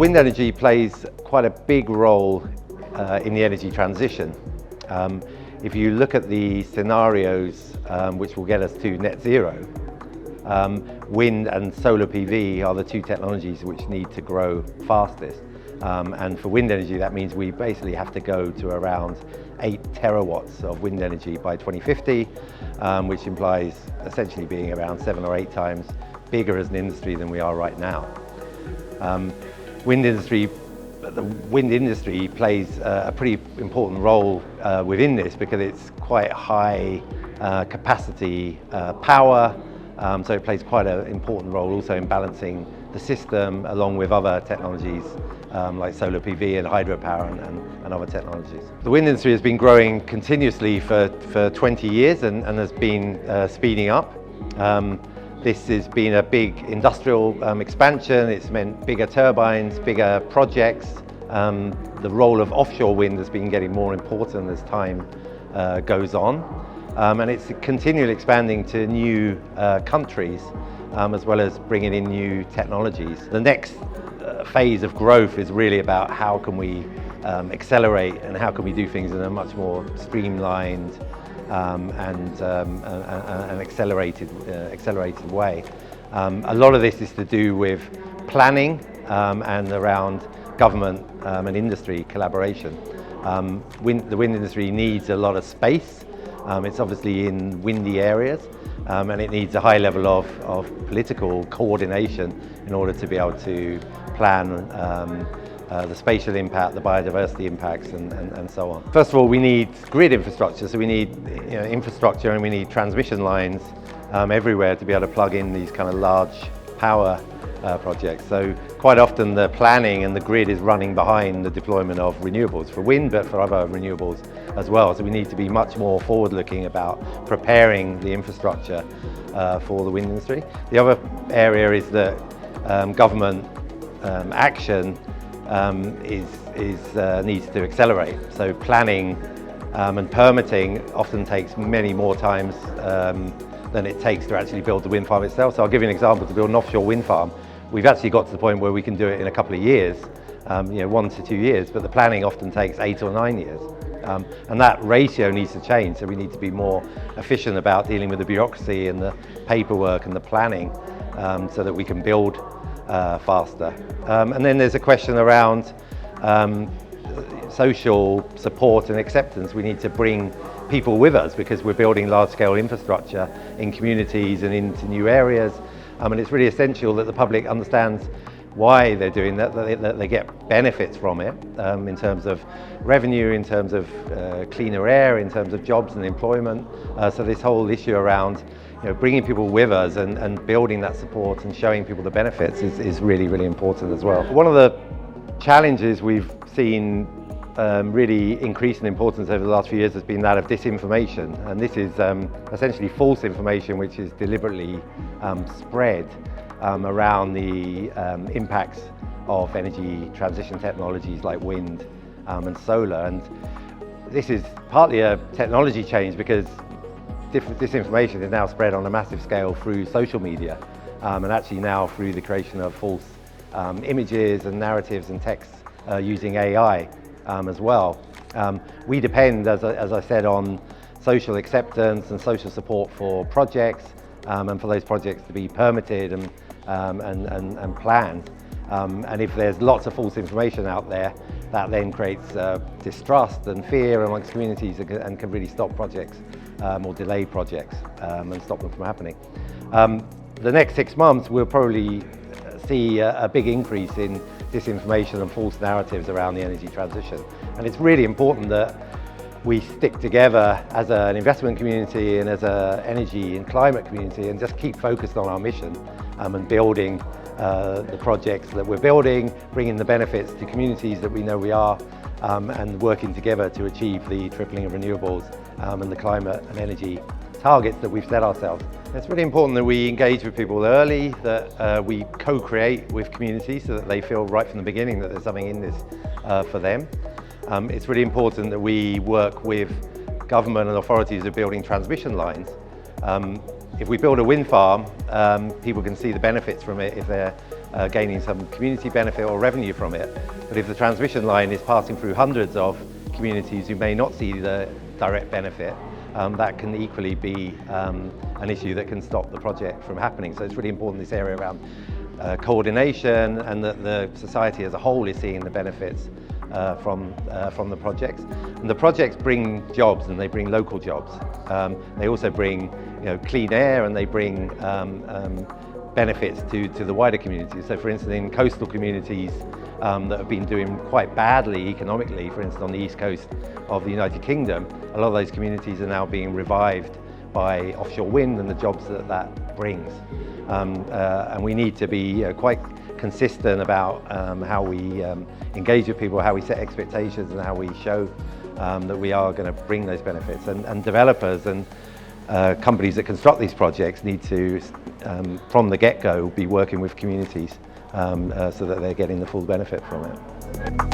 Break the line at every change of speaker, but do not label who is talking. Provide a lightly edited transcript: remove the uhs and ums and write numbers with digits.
Wind energy plays quite a big role in the energy transition. If you look at the scenarios which will get us to net zero, wind and solar PV are the two technologies which need to grow fastest. And for wind energy, that means we basically have to go to around 8 terawatts of wind energy by 2050, which implies essentially being around 7 or 8 times bigger as an industry than we are right now. The wind industry plays a pretty important role within this because it's quite high capacity power, so it plays quite an important role also in balancing the system along with other technologies like solar PV and hydropower and other technologies. The wind industry has been growing continuously for 20 years and has been speeding up. This has been a big industrial expansion. It's meant bigger turbines, bigger projects. The role of offshore wind has been getting more important as time goes on. And it's continually expanding to new countries as well as bringing in new technologies. The next phase of growth is really about how can we accelerate and how can we do things in a much more streamlined and accelerated way. A lot of this is to do with planning and around government and industry collaboration. The wind industry needs a lot of space. It's obviously in windy areas and it needs a high level of political coordination in order to be able to plan the spatial impact, the biodiversity impacts and so on. First of all, we need grid infrastructure, so we need infrastructure and we need transmission lines everywhere to be able to plug in these kind of large power projects. So quite often the planning and the grid is running behind the deployment of renewables for wind, but for other renewables as well. So we need to be much more forward-looking about preparing the infrastructure for the wind industry. The other area is that government action needs to accelerate. So planning and permitting often takes many more times than it takes to actually build the wind farm itself. So I'll give you an example. To build an offshore wind farm, we've actually got to the point where we can do it in a couple of years, 1 to 2 years, but the planning often takes 8 or 9 years. And that ratio needs to change, so we need to be more efficient about dealing with the bureaucracy and the paperwork and the planning so that we can build faster. And then there's a question around social support and acceptance. We need to bring people with us because we're building large-scale infrastructure in communities and into new areas. And it's really essential that the public understands why they're doing that they get benefits from it in terms of revenue, in terms of cleaner air, in terms of jobs and employment. So this whole issue around bringing people with us and building that support and showing people the benefits is really, really important as well. One of the challenges we've seen really increase in importance over the last few years has been that of disinformation, and this is essentially false information which is deliberately spread around the impacts of energy transition technologies like wind and solar. And this is partly a technology change because disinformation is now spread on a massive scale through social media and actually now through the creation of false images and narratives and texts using AI as well. We depend, as I said, on social acceptance and social support for projects and for those projects to be permitted and planned. And if there's lots of false information out there, that then creates distrust and fear amongst communities and can really stop projects or delay projects and stop them from happening. The next 6 months we'll probably see a big increase in disinformation and false narratives around the energy transition. And it's really important that we stick together as an investment community and as an energy and climate community and just keep focused on our mission and building the projects that we're building, bringing the benefits to communities that we know we are, and working together to achieve the tripling of renewables and the climate and energy targets that we've set ourselves. It's really important that we engage with people early, that we co-create with communities so that they feel right from the beginning that there's something in this for them. It's really important that we work with government and authorities who are building transmission lines. If we build a wind farm, people can see the benefits from it if they're gaining some community benefit or revenue from it. But if the transmission line is passing through hundreds of communities who may not see the direct benefit, that can equally be an issue that can stop the project from happening. So it's really important, this area around coordination, and that the society as a whole is seeing the benefits from the projects. And the projects bring jobs, and they bring local jobs. They also bring clean air, and they bring benefits to the wider community. So for instance, in coastal communities that have been doing quite badly economically, for instance on the east coast of the United Kingdom, a lot of those communities are now being revived by offshore wind and the jobs that brings. And we need to be quite consistent about how we engage with people, how we set expectations, and how we show that we are going to bring those benefits. And developers and companies that construct these projects need to, from the get-go, be working with communities so that they're getting the full benefit from it.